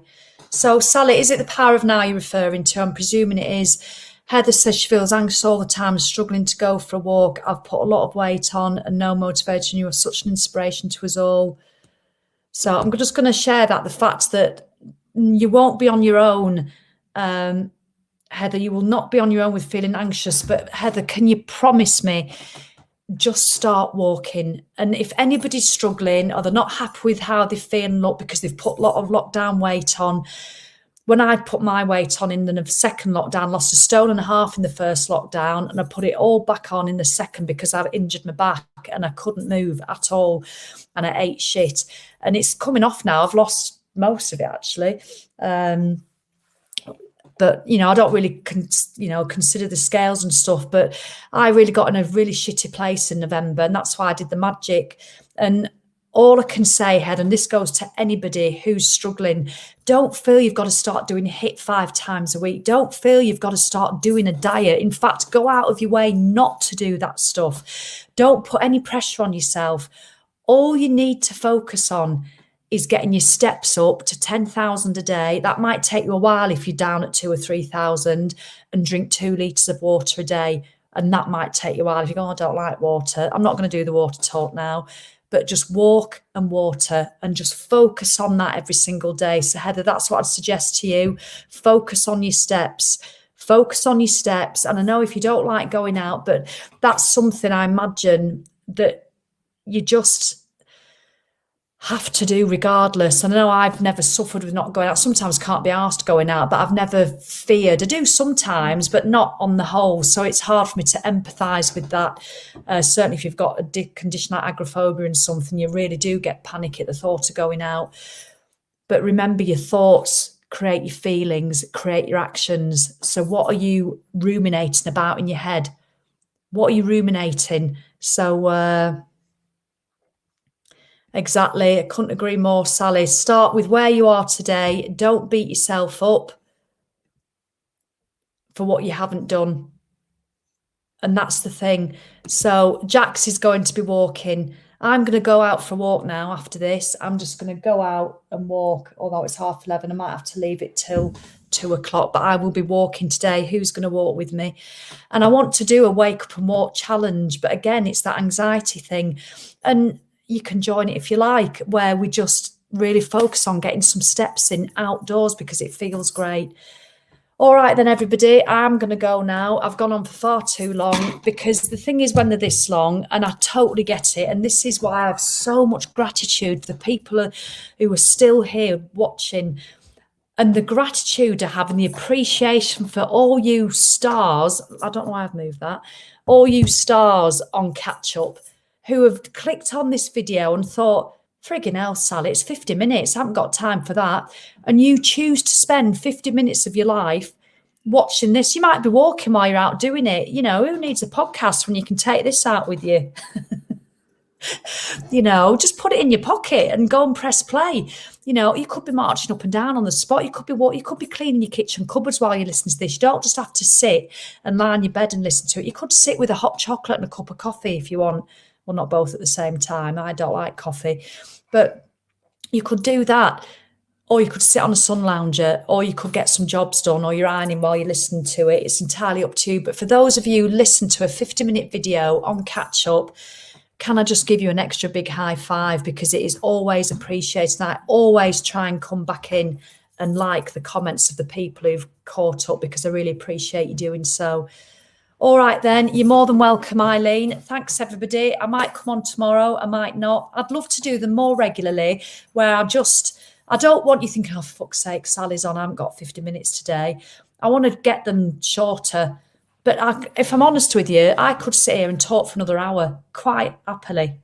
S1: So Sally, is it The Power of Now you're referring to? I'm presuming it is. Heather says she feels anxious all the time, struggling to go for a walk. I've put a lot of weight on and no motivation. You are such an inspiration to us all. So I'm just going to share the fact that you won't be on your own, Heather. You will not be on your own with feeling anxious. But Heather, can you promise me, just start walking? And if anybody's struggling or they're not happy with how they feel and look because they've put a lot of lockdown weight on, when I put my weight on in the second lockdown, lost 1.5 stone in the first lockdown, and I put it all back on in the second because I've injured my back and I couldn't move at all and I ate shit. And it's coming off now. I've lost most of it, actually. But, I don't really, consider the scales and stuff. But I really got in a really shitty place in November, and that's why I did the magic. And all I can say, Head, and this goes to anybody who's struggling, don't feel you've got to start doing HIIT 5 times a week. Don't feel you've got to start doing a diet. In fact, go out of your way not to do that stuff. Don't put any pressure on yourself. All you need to focus on is getting your steps up to 10,000 a day. That might take you a while if you're down at 2,000 or 3,000, and drink 2 litres of water a day. And that might take you a while if you go, I don't like water. I'm not going to do the water talk now, but just walk and water and just focus on that every single day. So Heather, that's what I'd suggest to you. Focus on your steps. Focus on your steps. And I know if you don't like going out, but that's something I imagine that you just have to do regardless. And I know I've never suffered with not going out. Sometimes can't be asked going out, but I've never feared. I do sometimes, but not on the whole. So it's hard for me to empathise with that. Certainly if you've got a condition like agoraphobia and something, you really do get panic at the thought of going out. But remember, your thoughts create your feelings, create your actions. So what are you ruminating about in your head? What are you ruminating? So exactly. I couldn't agree more, Sally. Start with where you are today. Don't beat yourself up for what you haven't done. And that's the thing. So Jax is going to be walking. I'm going to go out for a walk now after this. I'm just going to go out and walk, although it's 11:30. I might have to leave it till 2:00, but I will be walking today. Who's going to walk with me? And I want to do a wake up and walk challenge. But again, it's that anxiety thing. And you can join it if you like, where we just really focus on getting some steps in outdoors because it feels great. All right, then, everybody, I'm going to go now. I've gone on for far too long, because the thing is, when they're this long, and I totally get it, and this is why I have so much gratitude for the people who are still here watching, and the gratitude of having the appreciation for all you stars. I don't know why I've moved that. All you stars on Catch Up who have clicked on this video and thought, friggin' hell, Sally, it's 50 minutes. I haven't got time for that. And you choose to spend 50 minutes of your life watching this. You might be walking while you're out doing it. Who needs a podcast when you can take this out with you? Just put it in your pocket and go and press play. You could be marching up and down on the spot. You could be cleaning your kitchen cupboards while you listen to this. You don't just have to sit and lie on your bed and listen to it. You could sit with a hot chocolate and a cup of coffee if you want. Well, not both at the same time. I don't like coffee. But you could do that. Or you could sit on a sun lounger, or you could get some jobs done, or you're ironing while you listen to it. It's entirely up to you. But for those of you who listen to a 50-minute video on Catch Up, can I just give you an extra big high five? Because it is always appreciated. And I always try and come back in and like the comments of the people who've caught up, because I really appreciate you doing so. All right, then. You're more than welcome, Eileen. Thanks, everybody. I might come on tomorrow. I might not. I'd love to do them more regularly, where I don't want you thinking, oh, for fuck's sake, Sally's on. I haven't got 50 minutes today. I want to get them shorter. But if I'm honest with you, I could sit here and talk for another hour quite happily.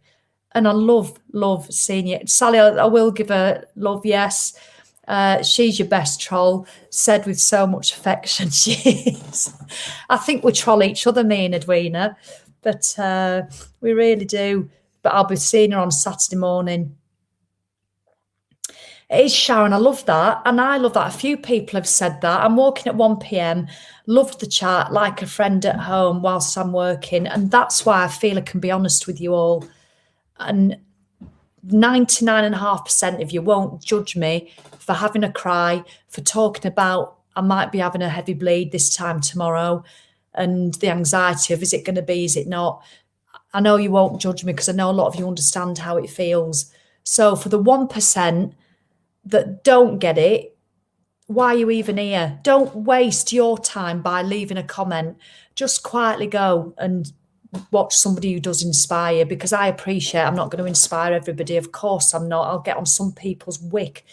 S1: And I love seeing you. Sally, I will give her love, yes. She's your best troll, said with so much affection. She is. I think we troll each other, me and Edwina, but we really do. But I'll be seeing her on Saturday morning. It is Sharon. I love that. And I love that. A few people have said that. I'm walking at 1 p.m. Loved the chat, like a friend at home whilst I'm working. And that's why I feel I can be honest with you all. And 99.5% of you won't judge me for having a cry, for talking about I might be having a heavy bleed this time tomorrow, and the anxiety of, is it going to be, is it not? I know you won't judge me, because I know a lot of you understand how it feels. So for the 1% that don't get it, why are you even here? Don't waste your time by leaving a comment. Just quietly go and watch somebody who does inspire, because I appreciate I'm not going to inspire everybody. Of course I'm not. I'll get on some people's wick,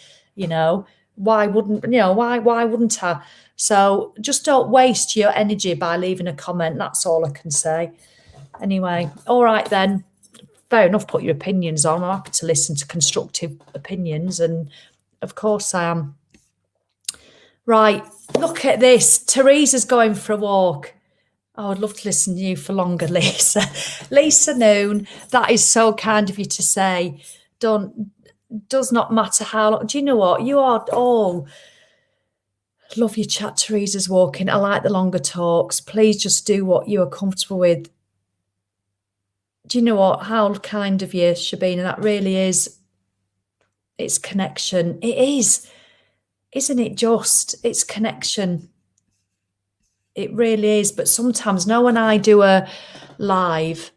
S1: Why wouldn't I? So just don't waste your energy by leaving a comment. That's all I can say. Anyway, all right then. Fair enough, put your opinions on. I'm happy to listen to constructive opinions, and of course I am. Right, look at this. Teresa's going for a walk. I would love to listen to you for longer, Lisa. Lisa Noon, that is so kind of you to say. Does not matter how long. Do you know what? You are all. Love your chat, Teresa's walking. I like the longer talks. Please just do what you are comfortable with. Do you know what? How kind of you, Shabina. That really is. It's connection. It is. Isn't it just? It's connection. It really is. But sometimes, when I do a live,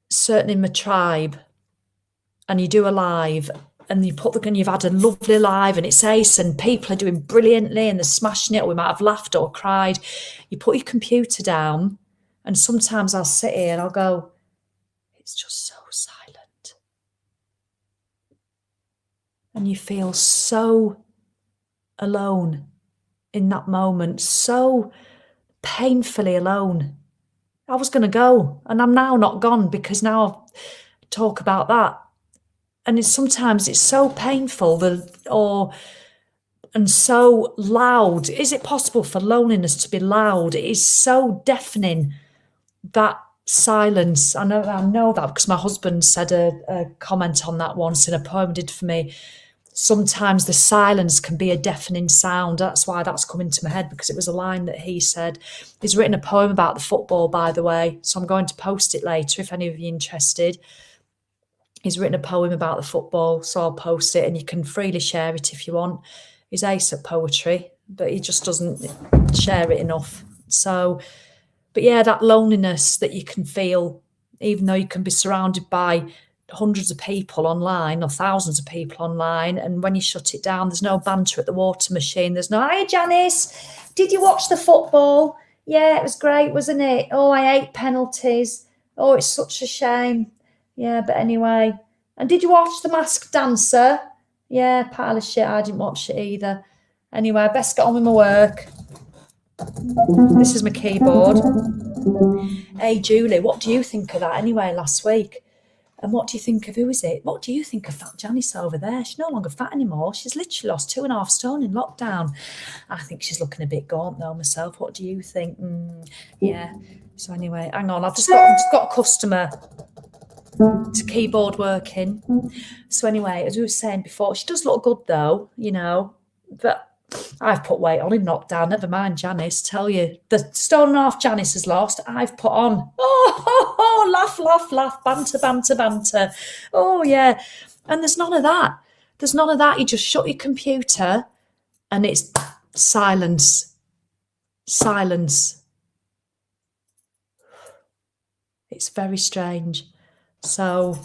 S1: certainly in my tribe, and you do a live and you put and you've had a lovely live and it's ace and people are doing brilliantly and they're smashing it, or we might have laughed or cried. You put your computer down and sometimes I'll sit here and I'll go, it's just so silent. And you feel so alone in that moment, so painfully alone. I was going to go and I'm now not gone because now I'll talk about that. And sometimes it's so painful and so loud. Is it possible for loneliness to be loud? It is so deafening, that silence. I know that because my husband said a comment on that once in a poem he did for me. Sometimes the silence can be a deafening sound. That's why that's come into my head, because it was a line that he said. He's written a poem about the football, by the way, so I'm going to post it later if any of you are interested. He's written a poem about the football, so I'll post it and you can freely share it if you want. He's ace at poetry, but he just doesn't share it enough. So, but yeah, that loneliness that you can feel, even though you can be surrounded by hundreds of people online or thousands of people online, and when you shut it down, there's no banter at the water machine. There's no, "Hi, Janice, did you watch the football? Yeah, it was great, wasn't it? Oh, I hate penalties. Oh, it's such a shame. Yeah, but anyway. And did you watch The Masked Dancer? Yeah, pile of shit. I didn't watch it either. Anyway, I best get on with my work. This is my keyboard. Hey, Julie, what do you think of that anyway last week? And what do you think of, who is it? What do you think of Fat Janice over there? She's no longer fat anymore. She's literally lost 2.5 stone in lockdown. I think she's looking a bit gaunt though myself. What do you think? Yeah. So anyway, hang on. I've just got a customer. To keyboard working. So anyway, as we were saying before, she does look good though, but I've put weight on in lockdown. Never mind Janice, tell you. The 1.5 stone Janice has lost, I've put on. Oh, laugh, laugh, laugh, banter, banter, banter. Oh yeah. And there's none of that. There's none of that. You just shut your computer and it's silence. Silence. It's very strange. So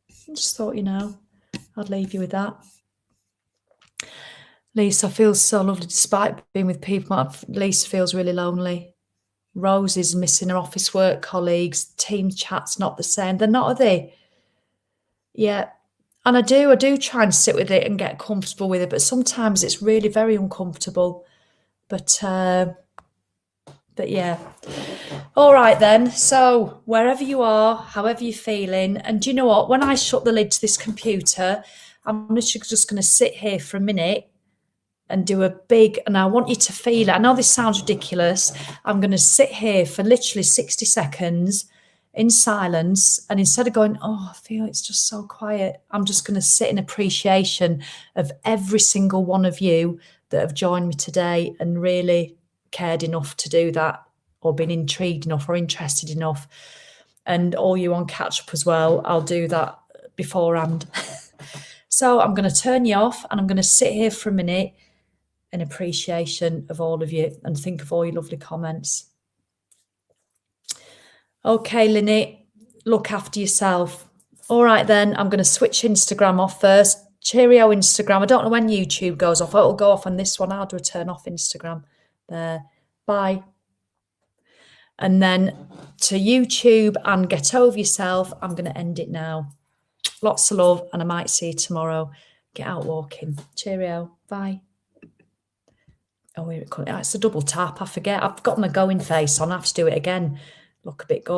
S1: I just thought, I'd leave you with that. Lisa feels so lovely despite being with people. Lisa feels really lonely. Rose is missing her office work colleagues. Team chat's not the same. They're not, are they? Yeah. And I do try and sit with it and get comfortable with it, but sometimes it's really very uncomfortable. But yeah. All right then. So wherever you are, however you're feeling, and do you know what? When I shut the lid to this computer, I'm literally just going to sit here for a minute and do a big, and I want you to feel it. I know this sounds ridiculous. I'm going to sit here for literally 60 seconds in silence. And instead of going, oh, I feel it's just so quiet, I'm just going to sit in appreciation of every single one of you that have joined me today and really cared enough to do that, or been intrigued enough or interested enough. And all you on catch up as well, I'll do that beforehand. So I'm going to turn you off and I'm going to sit here for a minute in appreciation of all of you and think of all your lovely comments. Okay, Lynette, look after yourself. All right then, I'm going to switch Instagram off first. Cheerio Instagram. I don't know when YouTube goes off. It'll go off on this one. I'll do a turn off Instagram. There. Bye. And then to YouTube and Get Over Yourself, I'm going to end it now. Lots of love, and I might see you tomorrow. Get out walking. Cheerio. Bye. Oh, it's a double tap. I forget. I've got my going face on. I have to do it again. Look a bit good.